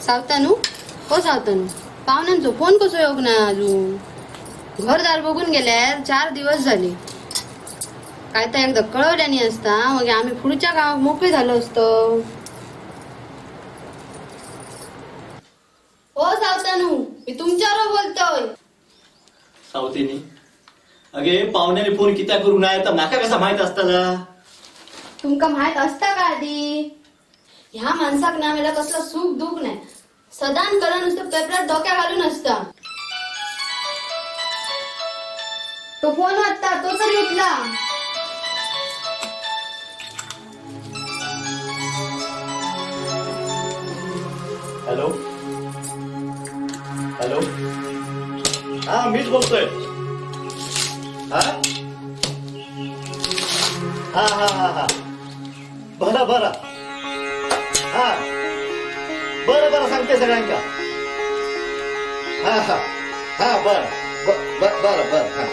सावतानू हो सावतानू पाहुण्यांचो फोन कसो योग ना अजून घरदार बघून गेल्यार 4 दिवस झाले काय तर एकदा कळवल्यानी असता मग आम्ही पुढच्या गावात मोकळे झालो असतो. हो सावतानू मी तुमच्यावर बोलतोय. सावतेनी अगे पाहुण्याने फोन कित्या करू नाही तर माका कसा माहित असताला. तुमका माहित असता का आधी ह्या माणसाक ना मला कसलं सुख दुःख नाही सदान करा नुसतं पेपरात डोक्या घालून असता. तो फोन वाजता तो तरी उठला. हॅलो हॅलो हा मीच बोलतोय. हा हा हा हा हा बरं बरं हा बरं बरं सांगते सगळ्यांका. हा हा हा बरं बरं बरं हा.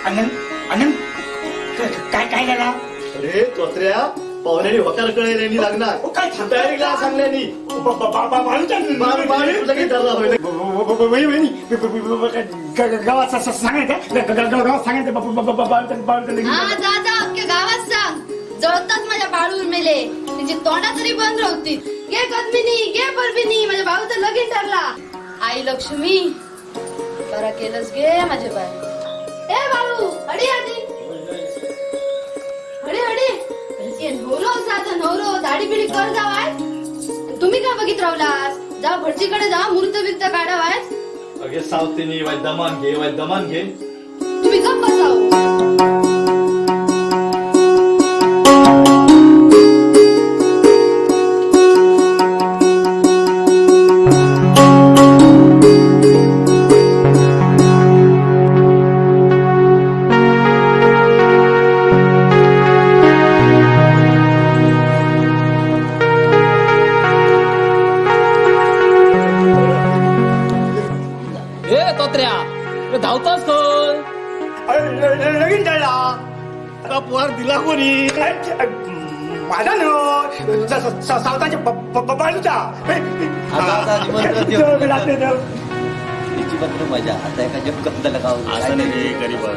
आनंद आनंद काय काय झाला. अरे तोत्र्या पाहुण्याने होकार कळेल लागणार काय तयारीला सांगल्यानी गावात सांगायचं हा जा जा अख्ख्या गावात सांग जळतात माझ्या बाळूर मेले तिची तोंडा तरी बंद राहती. गे कदमिनी गे परबिनी माझ्या भाऊचं लगीन ठरला. आई लक्ष्मी बरा केलंस गे माझे बाय. ए बाळू हडी हडी हडी हडी नवरो जाता नवरो दाढी बिडी कर जावाय. तुम्ही का बघित रावलास जा भटजीकडे जा मूर्त बिर्त काढावाय. अगे सावतेनी वाय दमान घे तुम्ही गप्प बसाव. धावताच कोण लगीन टळला. आता पोहार दिला कोणी. माझा न सावताच्या बाजूचा तिची मात्र मजा आता एका जग कपला गाव असं नाही गरीबा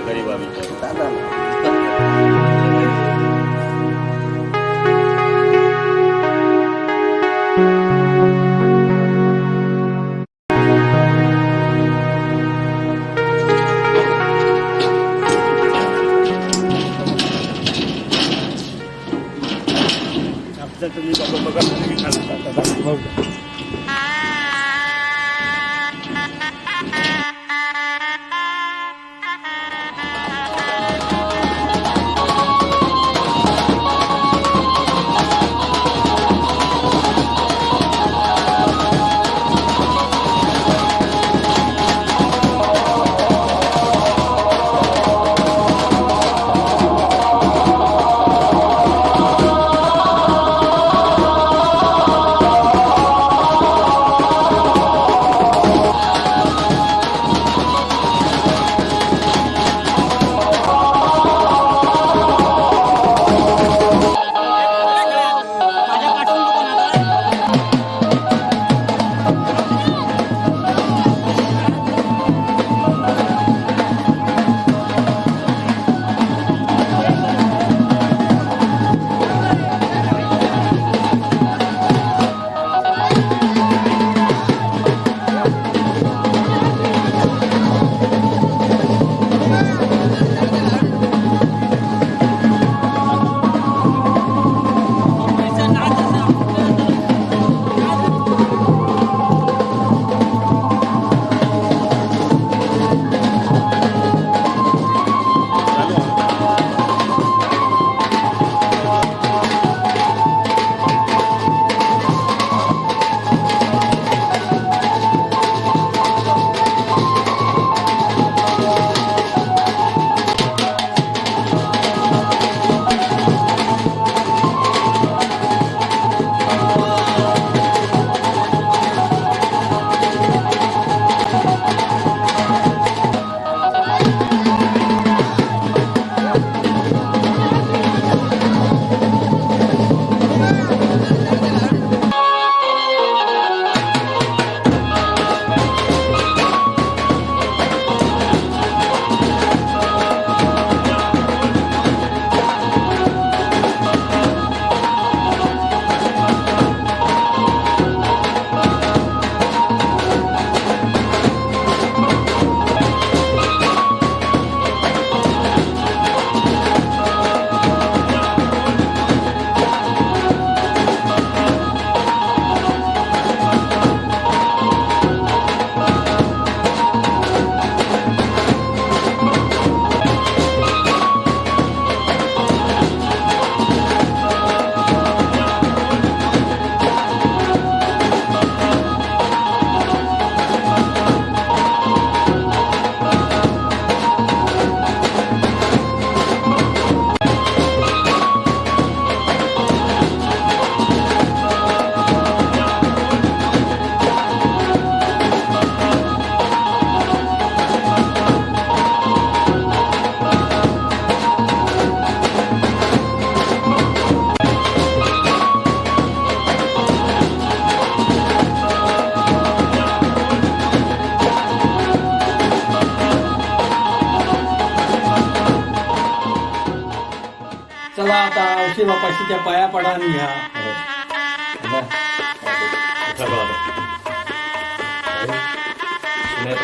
चला आता औषध बापाशीच्या पाया पडा आणि घ्या.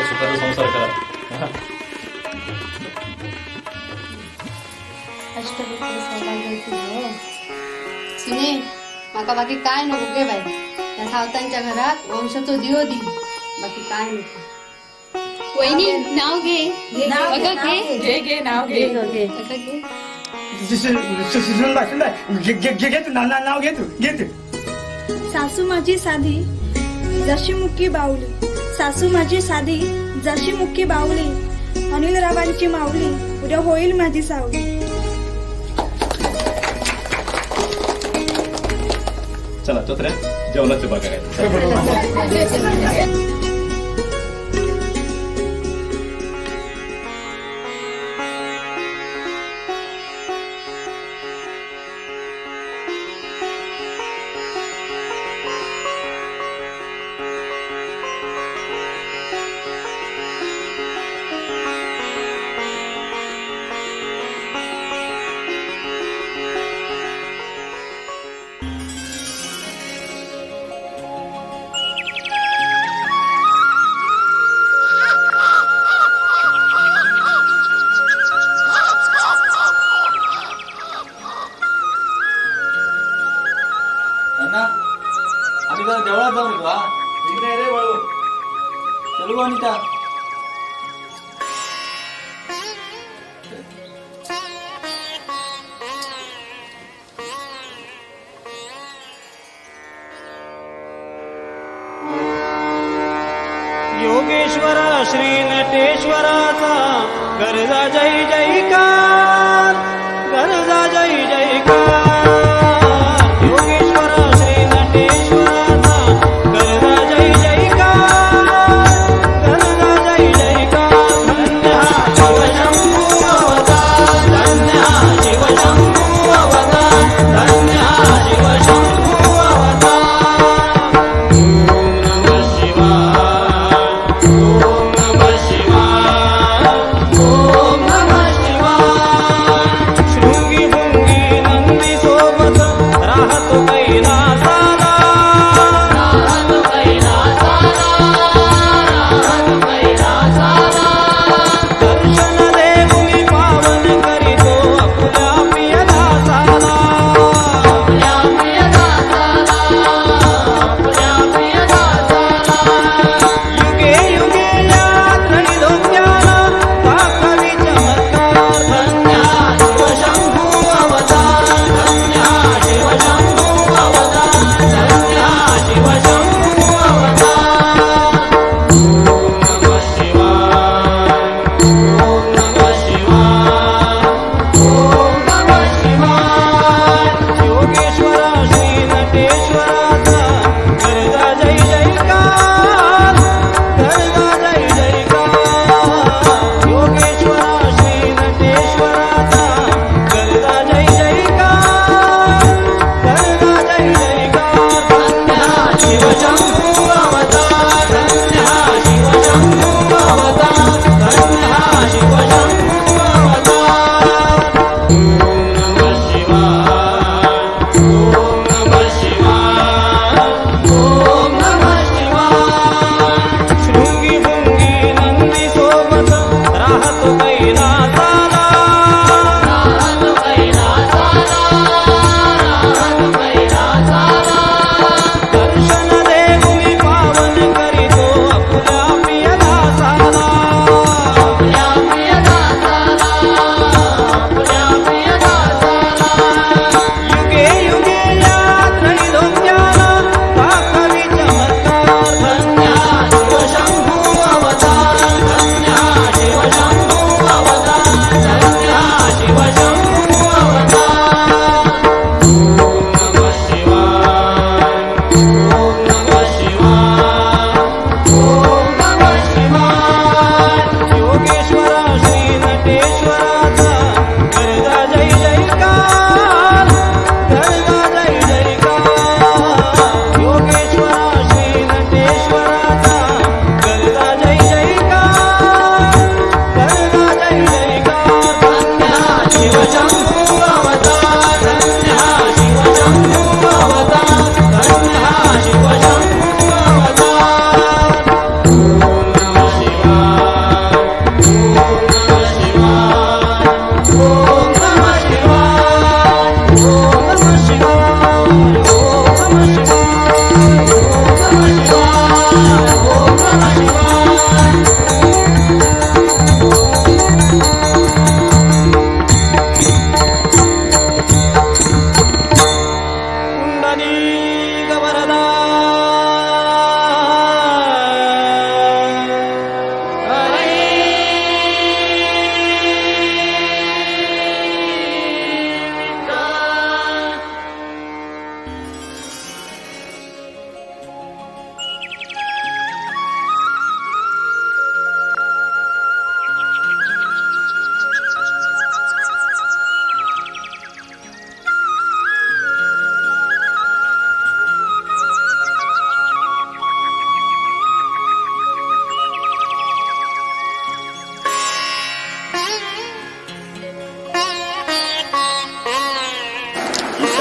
सुखाचा संसार करा. सुने माका बाकी काय नको गे बाई. त्या सावतांच्या घरात वंशाचो दियो दी, बाकी काय नको. वहिनी नाव घे. अगं घे. नाव घे. अगं घे. घे तू नाव घे तू. सासू माझी साधी जशी मुक्की बावली, सासू माझी साधी जशी मुक्की बावली, अनिल रावांची माऊली उद्या होईल माझी सावली. चला तो जेवणाचं बघायचं. आम्ही जरा देवळात जाऊन येतो. हा चलू गो अनिता. योगेश्वर श्री नटेश्वराचा गरजा जय जयकार, गरजा जय जयकार. योगेश्वर श्री नटेश्वराचा गरजा जय जयकार, गरजा जय जयकार. धन्य हा शिवशंभू अवतार, धन्य हा शिवशंभू अवतार, धन्य हा शिवशंभू अवतार. ओम नमः शिवाय, ओम नमः शिवाय, ओम नमः शिवाय.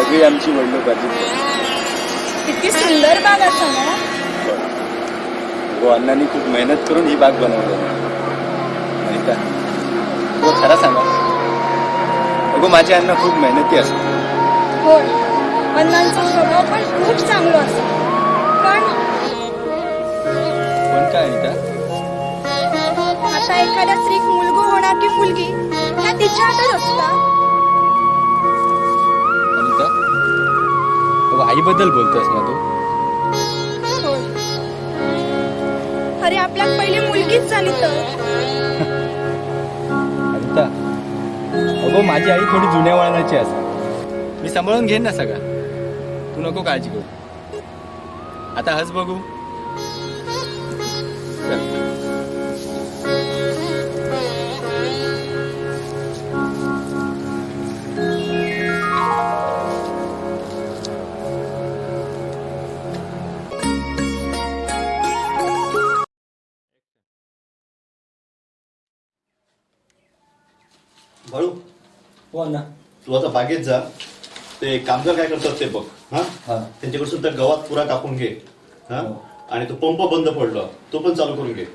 सगळी आमची वडिलोपार्जित आहे. किती सुंदर बाग असा ना. हो, अण्णांनी खूप मेहनत करून ही बाग बनवली. अनिता, हो खरा सांगा, अगो माझे अण्णा खूप मेहनती असतात. होय, अण्णांचा स्वभाव पण खूप चांगला असतो. पण काय अनिता, आता एखाद्या स्त्रीक मुलगा होणार की मुलगी ह्या तिच्या हातात असता. अनिता, अगो आईबद्दल बोलतोस ना तू? होय. अरे आपल्याला पहिली मुलगीच झाली तर. अनिता, अगो माझी आई थोडी जुन्या वळणाची असते. मी सांभाळून घेईन ना सगळा, तू नको काळजी करू. आता हस बघू. चल. बाळू, हो अण्णा. तू आता बागेत जा, ते कामगार काय करतात ते बघ. हा, हा. त्यांच्याकडून त्या गवत पुरा कापून घे. हा, आणि तो पंप बंद पडला तो पण चालू करून घे.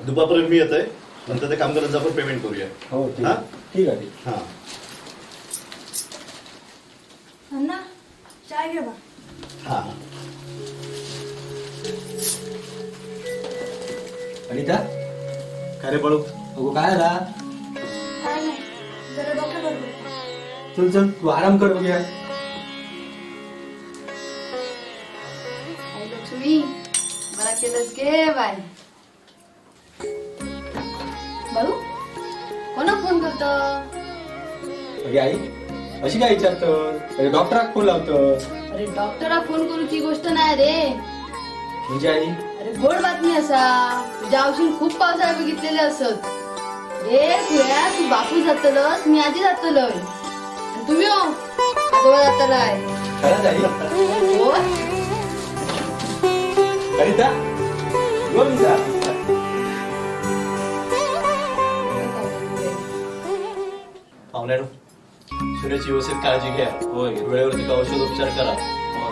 दुपारपर्यंत मी येत आहे, नंतर त्या कामगारांचा आपण पेमेंट करूया. हो ठीक हा? आहे. ठीक आहे. हा. अण्णा चाय घे बा. हा. अनिता, काय रे बाळू? अगो काय आला? काय नाही, जरा डोकं बरोबर. चल चल, तू आराम कर बघूया. आई लक्ष्मी, बरा केलंस गे बाय. बाळू, कोणा फोन करतो? अगे आई, अशी काय विचारतं? अरे डॉक्टराक फोन लावतं. अरे डॉक्टरा फोन करूची गोष्ट नाही रे. म्हणजे आई, अरे गोड बातमी असा, तुझ्या औषध खूप पावसाळा बघितलेले असत रे. खुळ्या, तू बापू जातलस, मी आधी जातलोय, आणि तुम्ही हो आजोबा जातलाय. खरंच आई? हो, अनिता, यो मी जा. पाहुण्यानो, सूर्याची व्यवस्थित काळजी घ्या. होय, वेळेवरती का औषधोपचार करा.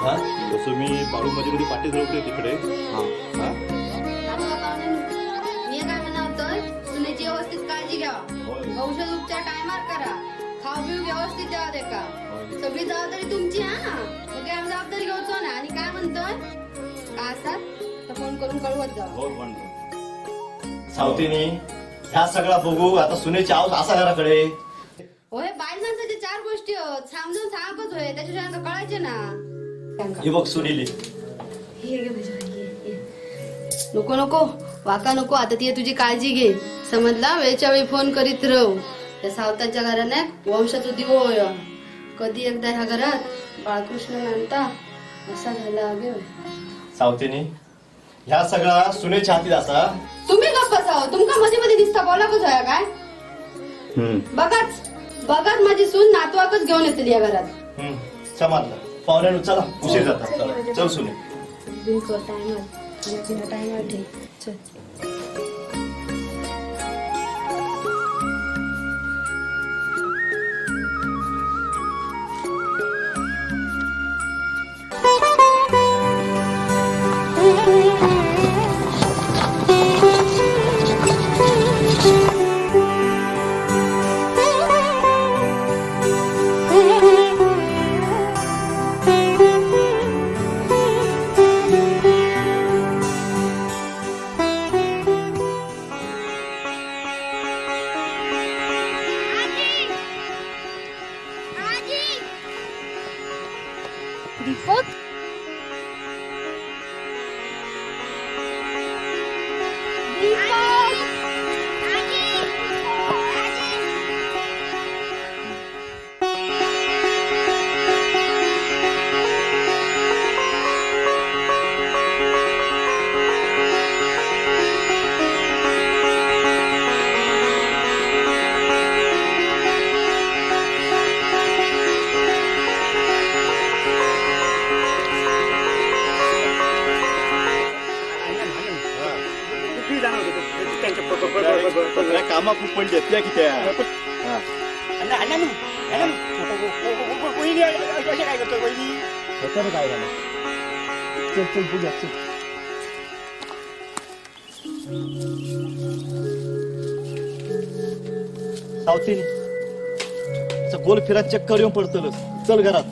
हा, जसं मी बाळू मध्ये मध्ये पाठी झळकले तिकडे. हा. आजोबा पाहुण्यांनो, मी काय म्हणतोय, सुनेची व्यवस्थित काळजी घ्या. औषध उपचार टायमार करा. खाऊ पिऊ व्यवस्थित द्यावा दे का. सगळी जबाबदारी तुमची. हा, मग काय जबाबदारी घ्यायचो ना. आणि काय म्हणतोय, काय असतात तर फोन करून कळवत जा. सावतीनी ह्या सगळा बघू. आता सुनेची आवाज असा घराकडे. होय, बाई माणसाच्या 4 गोष्टी आहेत. समजून सांगत होय, त्याच्याशिवाय आता कळायचे ना. हे बघ सुनीली, हे घे माझ्या बाई, हे. नको नको वाका नको. आता ती तुझी काळजी घे, समजला. वेळच्या वेळी फोन करीत राहू. त्या सावताच्या घराने वंशाचा दिवो होय. कधी एकदा ह्या घरात बाळकृष्ण नांदता असा झाला. गे सावतीनी ह्या सगळा सुनेच्या हातीत असा. तुम्ही गप्प बसाव. तुमका मध्ये मध्ये दिसता बोला कसं आहे काय. बघाच बघाच माझी सून नातवाकच घेऊन येतील या घरात. समजलं. पाहुण्यानो चला, उशीर जातात. चला, चल सुने. टाइमर ठेव. चल. दीपक, त्यांच्या कामा खूप पण घेतल्या की त्या. अण्णा वहिनी असे काय करतो वहिनी? होतं काय झालं? चल चल पूजा चल. सावतीन गोल फिरा चक्कर येऊन पडतलच. चल घरात.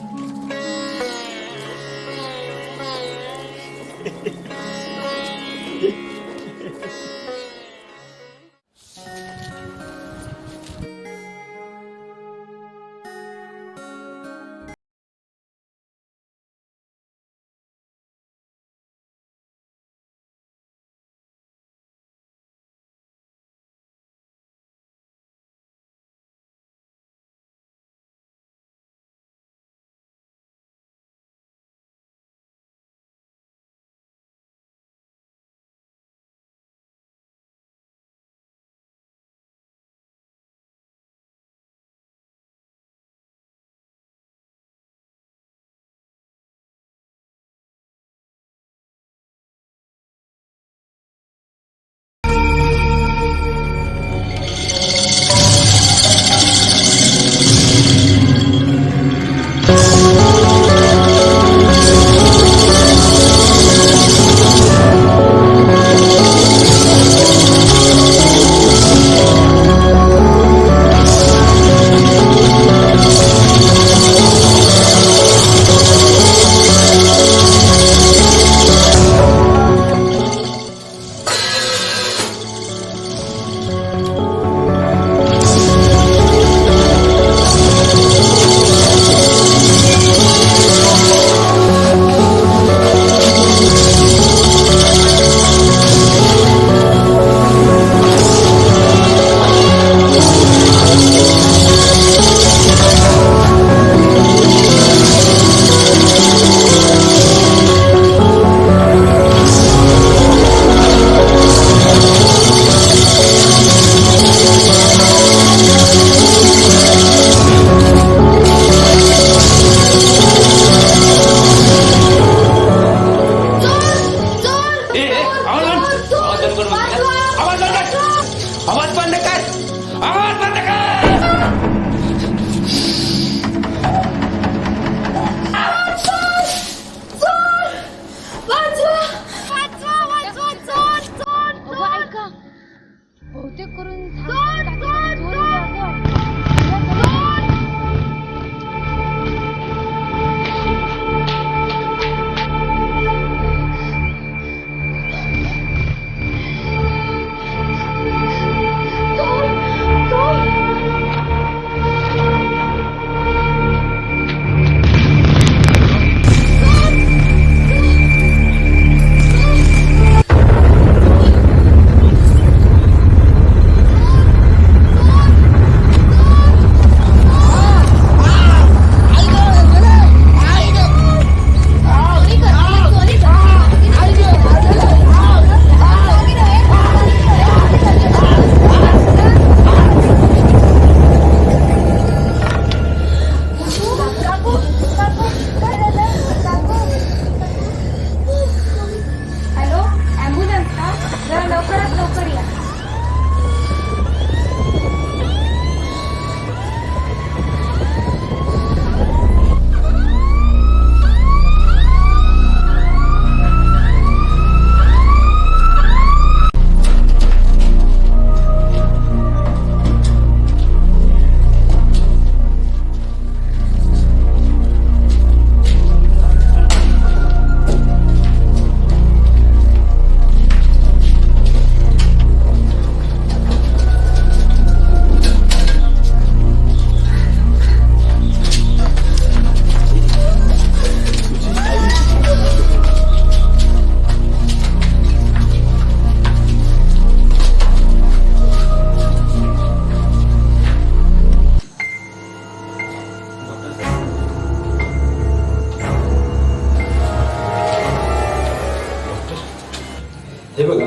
हे बघा,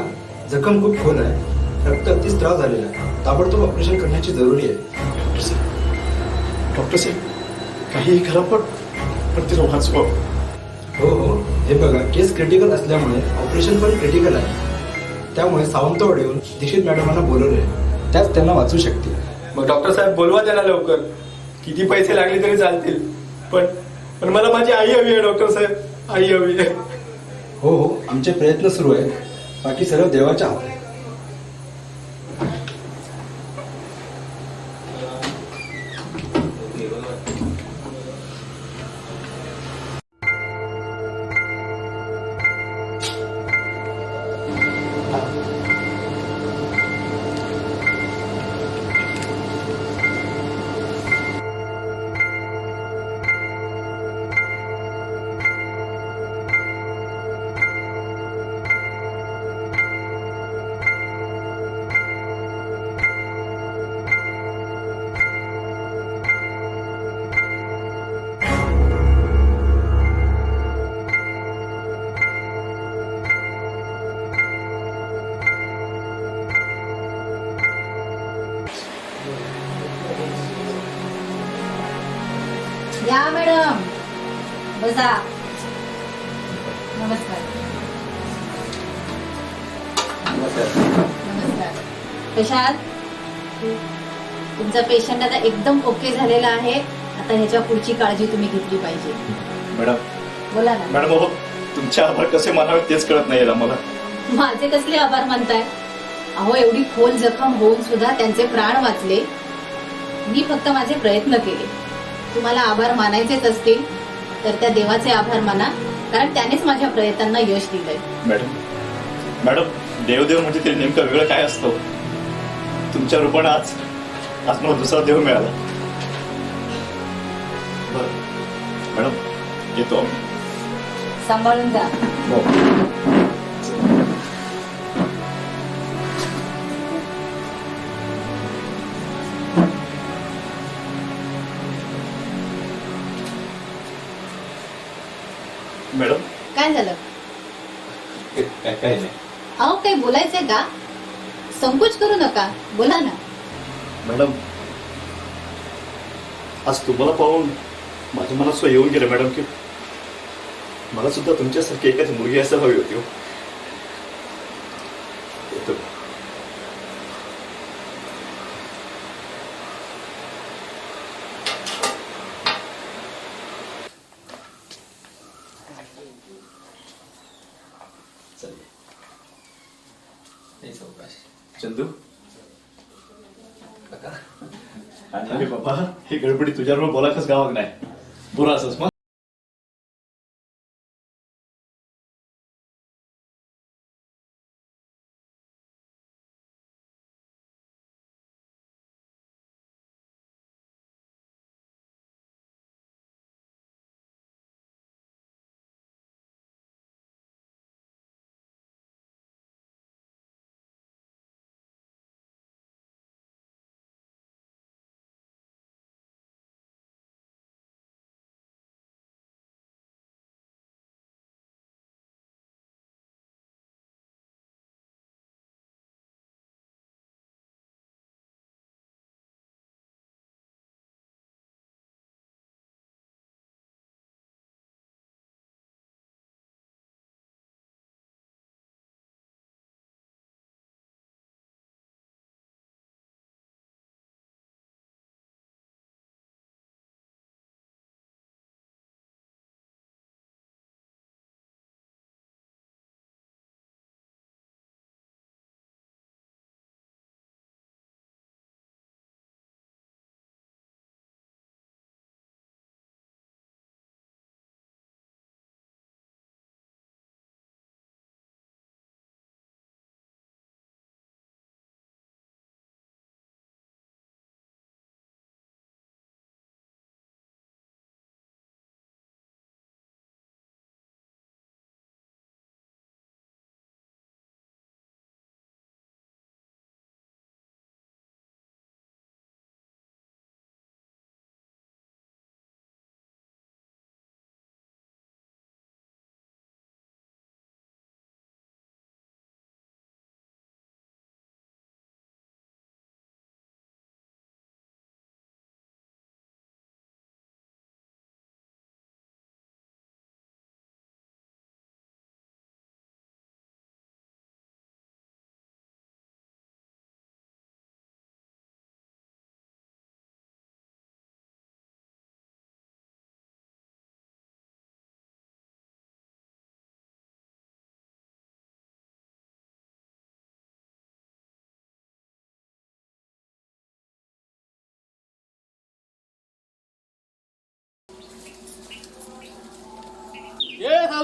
जखम खूप खोल आहे, रक्त अगदीच त्रास झालेला आहे, ताबडतोब ऑपरेशन करण्याची जरुरी आहे. डॉक्टर साहेब काहीही करा पण तिला वाचवा. हो हो, हे बघा, केस क्रिटिकल असल्यामुळे ऑपरेशन पण क्रिटिकल आहे. त्यामुळे सावंतवाड येऊन दीक्षित मॅडमांना बोलवले, त्याच त्यांना वाचू शकतील. मग डॉक्टर साहेब बोलवा त्यांना लवकर. किती पैसे लागले तरी चालतील, पण पण मला माझी आई हवी आहे डॉक्टर साहेब, आई हवी आहे. हो हो, आमचे प्रयत्न सुरू आहेत. बाकी सर्व देवाच्या हातात आहे. या मॅडम, बसा. नमस्कार. नमस्कार. कशात? तुमचा पेशंट आता एकदम ओके झालेला आहे. आता ह्याच्या पुढची काळजी तुम्ही घेतली पाहिजे. मॅडम बोला ना. मॅडम हो, तुमचे आभार कसे मानावे तेच कळत नाही मला. माझे कसले आभार मानताय? अहो, एवढी खोल जखम होऊन सुद्धा त्यांचे प्राण वाचले. मी फक्त माझे प्रयत्न केले. तुम्हाला आभार मानायचेच असतील तर त्या देवाचे आभार माना, कारण त्यानेच माझ्या प्रयत्नांना यश दिलंय. मॅडम मॅडम देवदेव म्हणजे ते नेमकं वेगळं काय असतं? तुमच्या रूपाने आज आज मला दुसरा देव मिळाला. बरं मॅडम, येतो आम्ही. सांभाळून जा. हो. मॅडम काय झालं? काय नाही अहो, काही बोलायचंय का? संकोच करू नका, बोला ना. मॅडम, आज तुम्हाला पाहून माझ्या मनात असं येऊन गेलं मॅडम की मला सुद्धा तुमच्यासारखी एखादी मुलगी असं हवी होती. येतो. चंदू, अरे बाबा, ही गडबडी तुझ्याबरोबर बोलायचंच गावात नाही. बोला असंच मग.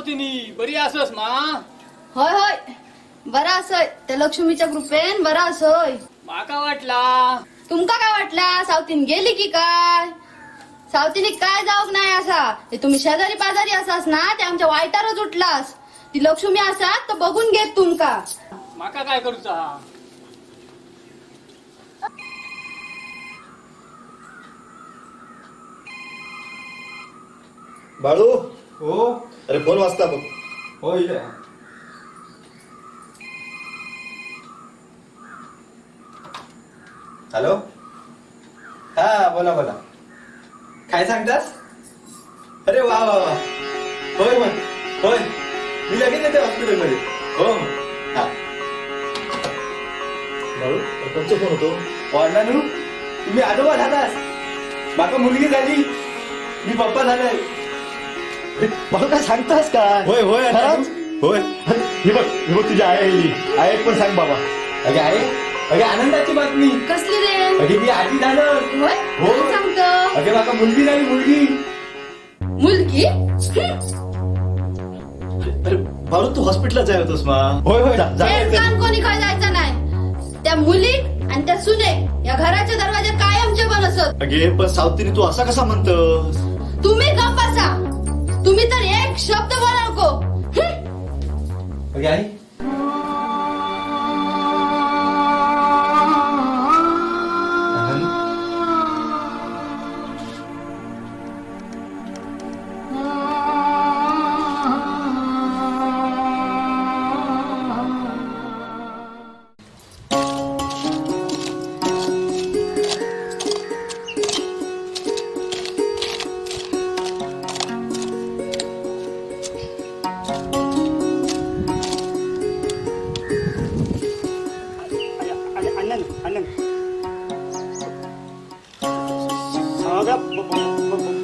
सावतीनी बरी असस मा. होय होय बरा असय त्या लक्ष्मीच्या कृपेन बरा असय. माका वाटला तुमका काय वाटला सावतीन गेली की काय? सावतीने काय जाऊक नाही असा. हे तुम्ही शेजारी पाजारी असास ना ते आमच्या वाईटारच उठलास. ती लक्ष्मी असात तर बघून घेत तुमका. माका काय करूचा. बाळू हो अरे फोन वाजता बघ. हो इथे. हॅलो हा बोला बोला. काय सांगतास? अरे वा वा वा. होय मग होय मी लगेच येते हॉस्पिटलमध्ये. हो हा. बाळू कोणचा फोन होतो? हो अण्णानू तुम्ही आजोबा झालास. माका मुलगी झाली. मी पप्पा झालोय. बाळू काय सांगतास काय? होय होय खरंच? होय. ही बघ तुझी आई पण सांग बाबा. अगे आहे अगे आनंदाची बातमी. कसली रे? अगे मी आजी झालं. होय हो. कोण सांगतो? अगे माका मुलगी झाली मुलगी. मुलगी? अरे बाळू तू हॉस्पिटलला जाय होतोस मा. होय होय तेच काम कोणी काय जायचं नाही. त्या मुली आणि त्या सुने या घराचे दरवाजे कायमचे बंद असत. अगे पण सावतीने तू असा कसा म्हणतोस? तुम्ही गप्प बसा. तुम्ही तर एक शब्द बोला नको. अगे आई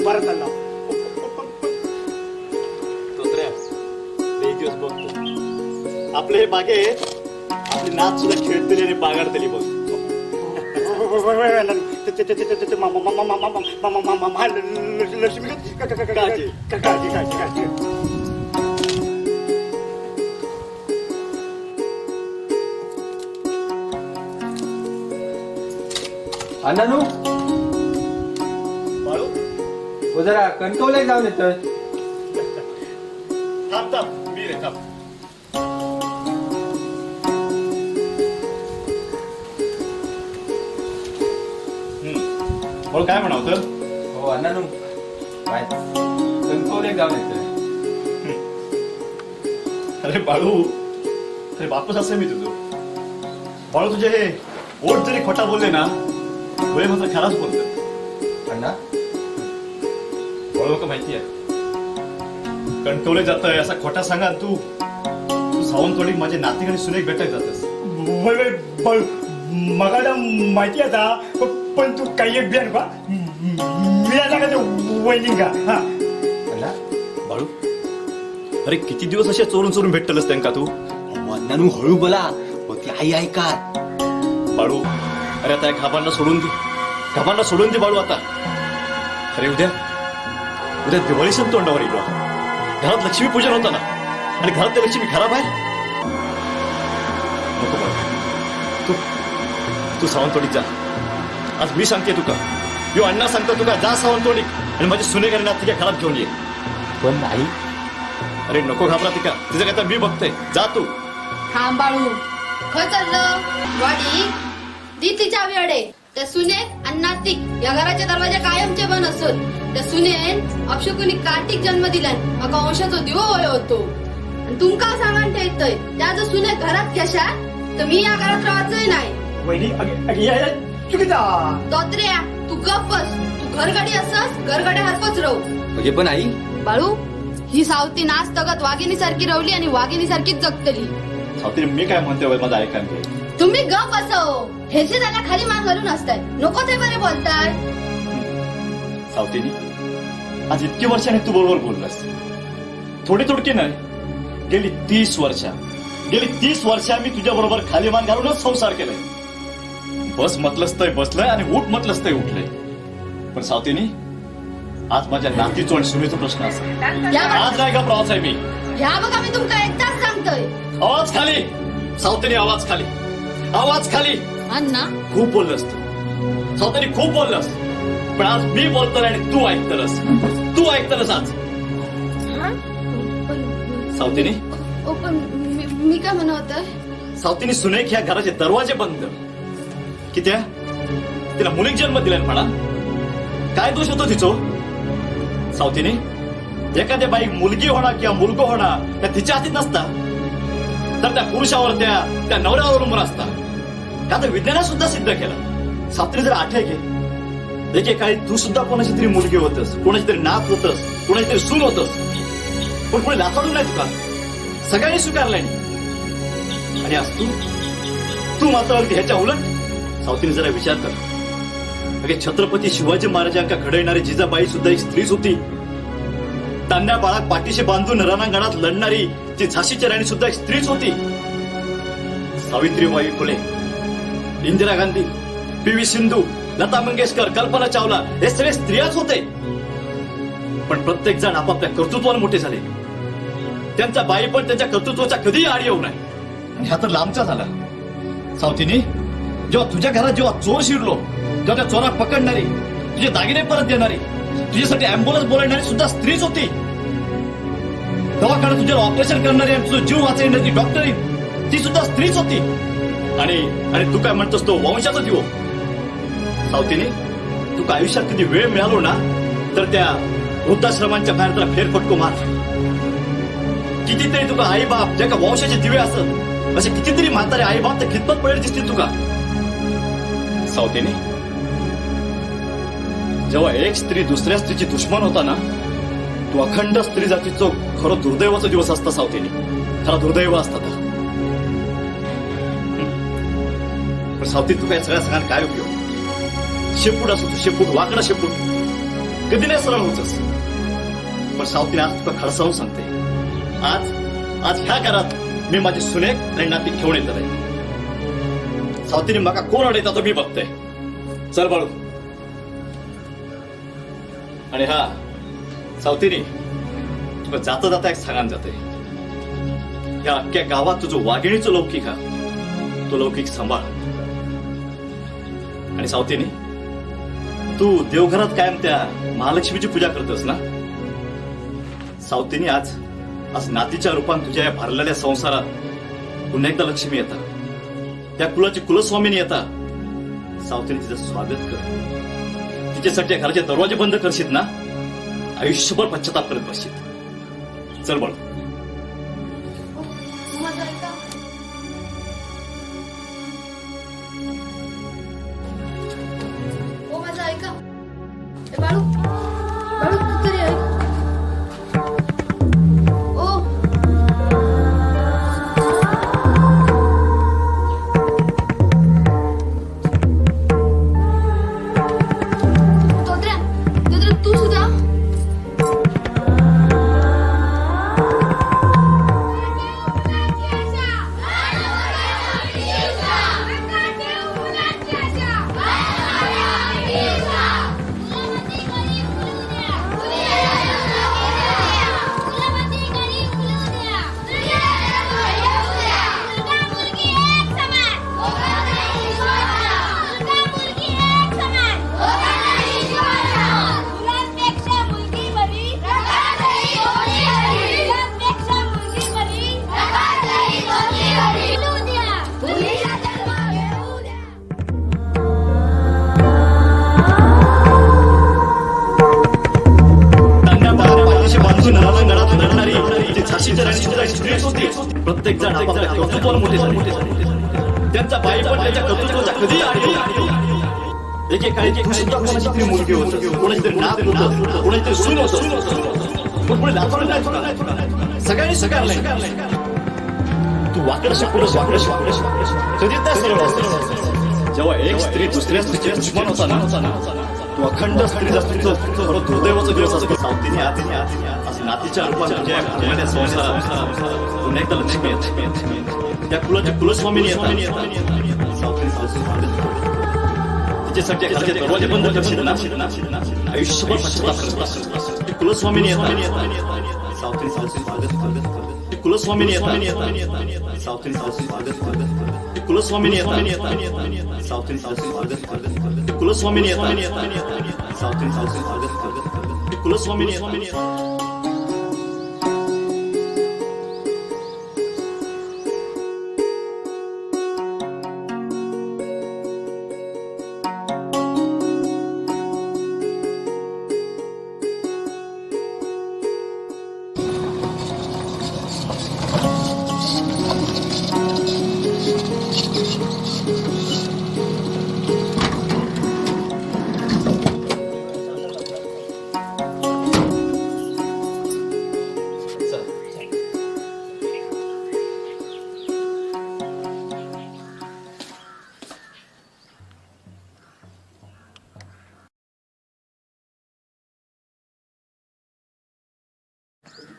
बरं चालला. एक दिवस बघतो आपले हे बागेत आपली नाच सुद्धा खेळतली आणि बागाडतली बघ. लक्ष्मी काळजी. अण्णानू बाळू हो जरा कंट्रोल जाऊन येतोय. थांब मी रे थांब. बाळू काय म्हणावतं? हो अण्णानू काय कंट्रोल जाऊन येतोय. अरे बाळू अरे बापच असं मी तुझं. बाळू तुझे हे ओठ जरी खोटा बोलले ना वेळ मात्र खराच बोलतो. अण्णा बाळू का माहिती आहे कंटोले जातोय असा खोटा सांगा तू सावंतवाडी माझे नाते आणि सुनेक भेटायला जातस. मगाला माहिती आता पण तू काही एक बियान का मी आता का वैनिंग का. हा अण्णा बाळू अरे किती दिवस असे चोरून चोरून भेटतलस त्यांका तू. अण्णानू हळू बोला होती आई ऐका. बाळू अरे आता घाबांना सोडून दे बाळू आता. अरे उद्या दिवाळी सण तोंडावर येईल. घरात लक्ष्मी पूजन होता ना आणि घरात ते लक्ष्मी खराब आहे. नको बाळू तू सावंतवाडीत जा. आज मी सांगते तुका यो अण्णा सांगतो तुका जा सावंतवाडीत आणि माझी सुनेगारी नातिका खराब घेऊन ये. पण आई अरे नको घाबरा तिका तिचं काय तर मी बघतोय. जा तू. थांब बाळू खय चाललं वाडी दी तिच्या वेळे. त्या सुनेत आणि नातिक या घराचे दरवाजे कायमचे बंद असत. त्या सुनेन अपशकुनी कार्तिक जन्म दिलाय मका वंशाचो दिवो वय होतो. आणि तुमका सांगान ठेवतोय त्या जर सुने घरात कशा तर मी या घरात राहायचंय नाही. वहिनी चुकीचा. दोत्र्या तू गप्पच. तू घरगडी असस घरगडे हरपच राहू. म्हणजे पण आई बाळू ही सावती नाच तगत वाघिणी सारखी रवली आणि वाघिणी सारखीच जगतली. सावतीने मी काय म्हणतोय माझं ऐका घे. तुम्ही गप असो. हेचे त्याला खाली मान घालून असताय नको ते बरे बोलताय. सावतीनी आज इतकी वर्षाने तू बरोबर बोललास. थोडी थोडकी नाही गेली 30 वर्षा मी तुझ्या बरोबर खाली मान घालूनच संसार केलाय. बस मतलंच तय बसलंय आणि उठ मतलंच तय उठलंय. पण सावतीनी आज माझ्या नातीचो आणि सुनेचो प्रश्न असा या बघा- आज नाही घबरावच आहे मी. ह्या बघा मी तुमका एकदाच सांगतोय. आवाज खाली. सावतेने आवाज खाली. आवाज खाली. अण्णा खूप बोललंस तू. सावतेने खूप बोललंस. पण आज मी बोलतोय आणि तू ऐकतलस. तू ऐकतलस आज. सावतेने पण मी काय म्हणत होतं? सावतीने सुनेक ह्या घराचे दरवाजे बंद. कित्या तिला मुलीक जन्म दिला म्हणा. काय दोष होतो तिचो? सावतीने एखाद्या बाई मुलगी होणार किंवा मुलगो होणार त्या तिच्या हातीत नसता, तर त्या पुरुषावर त्या नवऱ्यावर अवलंबून असता. का तर विज्ञानात सुद्धा सिद्ध केलं. सावतीने जर आठे घे, एकेकाळी तू सुद्धा कोणाची तरी मुलगी होतस, कोणाची तरी नात होतस, कोणाची तरी सून होतस. पण कोणी लाथाडून नाही तुका. सगळ्यांनी स्वीकारलाय. आणि आज तू मात्र अगदी ह्याच्या उलट. सावतीने जरा विचार कर. अगे छत्रपती शिवाजी महाराजांका घडवणारी जिजाबाई सुद्धा एक स्त्रीच होती. तान्या बाळाक पाठीशी बांधून रणांगणात लढणारी ती झाशीची राणी सुद्धा एक स्त्रीच होती. सावित्रीबाई फुले, इंदिरा गांधी, पी.व्ही. सिंधू, लता मंगेशकर, कल्पना चावला हे सगळे स्त्रियाच होते. पण प्रत्येक जण आपापल्या कर्तृत्वाने मोठे झाले. त्यांचा बाई पण त्यांच्या कर्तृत्वाच्या कधीही आड येऊ नये. आणि हा तर लांबचा झाला. सावतीने जेव्हा तुझ्या घरात जेव्हा चोर शिरलो, तेव्हा त्या चोरात पकडणारी, तुझे दागिने परत देणारी, तुझ्यासाठी अँब्युलन्स बोलवणारी सुद्धा स्त्रीच होती. दवाखान्यात तुझ्यावर ऑपरेशन करणारी आणि तुझा जीव वाचवणारी डॉक्टरी ती सुद्धा स्त्रीच होती. आणि तू काय म्हणतोस तो वंशाचा दिवो. सावतीने तुका आयुष्यात कधी वेळ मिळालो ना तर त्या वृद्धाश्रमांच्या बाहेर त्याला फेरफटको मार. कितीतरी तुका आई बाप ज्या का वंशाचे दिवे असत असे कितीतरी म्हातारे आई बाप तर खितपत पडेल दिसतील तुका. सावतीने जेव्हा एक स्त्री दुसऱ्या स्त्रीची दुश्मन होता ना, तो अखंड स्त्री जातीचो खरं दुर्दैवाचा दिवस असता. सावतीने खरा दुर्दैव असता. पण सावती तुका या सगळ्या सगळ्यांना काय उपयोग? शेपूट असतो, शेपूट वाकडा शेपूट कधी नाही सरळ होतच. पण सावतीने आज तुका खडसावून सांगते, आज ह्या घरात मी माझी सुनेक आणि नाती घेऊन येत आहे. सावतीने मका कोण अडवता तो मी बघते. चल बाळू. आणि हा सावतीने तुला जाता जाता एक सांगान जाते, या अख्ख्या गावात तुझं वाघिणीचं लौकिक हा तो लौकिक सांभाळ. आणि सावतीने तू देवघरात कायम त्या महालक्ष्मीची पूजा करतोस ना. सावतीने आज नातीच्या रूपात तुझ्या या भरलेल्या संसारात पुन्हा एकदा लक्ष्मी येतात. त्या कुलाची कुलस्वामीनी येतात. सावतीने तिचं स्वागत कर. तिच्यासाठी घराचे दरवाजे बंद करशील ना, आयुष्यभर पश्चाताप करत बसशील. चल बळ. माझं ऐका. ओ माझं ऐका. ए बाळू, बाळू तू तरी ऐक. ओ तोत्र्या, तू सुद्धा. प्रत्येक जण आपापल्या कर्तृत्वाला मोठे झाले. त्यांचा बाई पण त्याच्या कर्तृत्वाच्या कधी आली. एकेकाळी तू सुद्धा कोणाची तरी मुलगी होत, कोणाची तरी नात होत, कोणाची तरी सून होत. पण पुढे लाथाडून नाही तुला. सगळ्यांनी स्वीकारलंय. तू वाकड शिकवलंस, कधी त्या सरळ असतं. जेव्हा एक स्त्री दुसऱ्या स्त्रीची दुश्मन होता ना, तो अखंड स्त्री जास्तीचं खरं दुर्दैवाचा दिवस असतो. सावतीने आज नातीच्या रूपात तुझ्या घरामध्ये संसारात पुन्हा एकदा लक्ष्मी येते. त्या कुलाची कुलस्वामीनी येतात. सावतीने तिच्यासाठी घराचे दरवाजे बंद करशील ना आयुष्यभर पश्चाताप करत असेल. ते कुलस्वामीने येतात सावत्री सावत्री स्वागत करत. ते कुलस्वामीने येतात सावत्री सावत्री स्वागत करत. ते कुलस्वामीने येतात सावत्री सावत्री स्वागत करत. ते कुलस्वामीने येतात सावत्री सावत्री स्वागत करत. ते कुलस्वामीने येतात.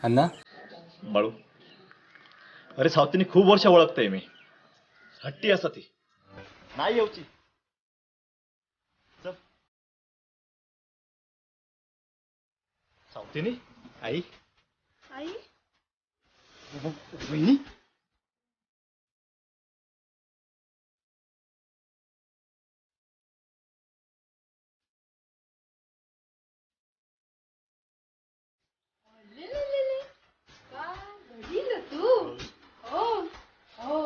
अण्णा बाळू, अरे सावतीने खूप वर्ष ओळखताय मी. हट्टी असा ती नाही येऊची. चल. सावतीने आई आई वहिनी तू हो हो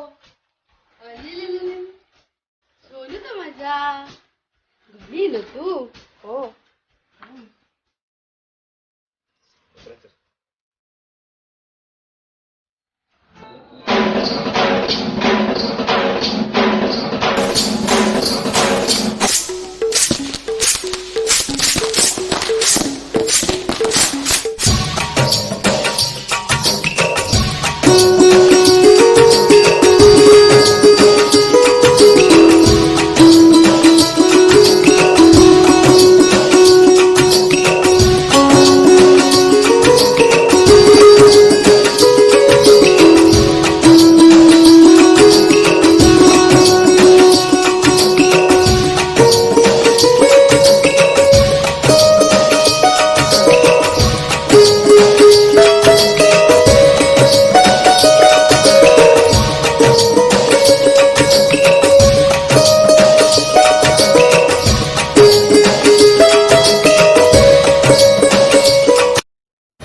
सोनू तर माझा घरी तू हो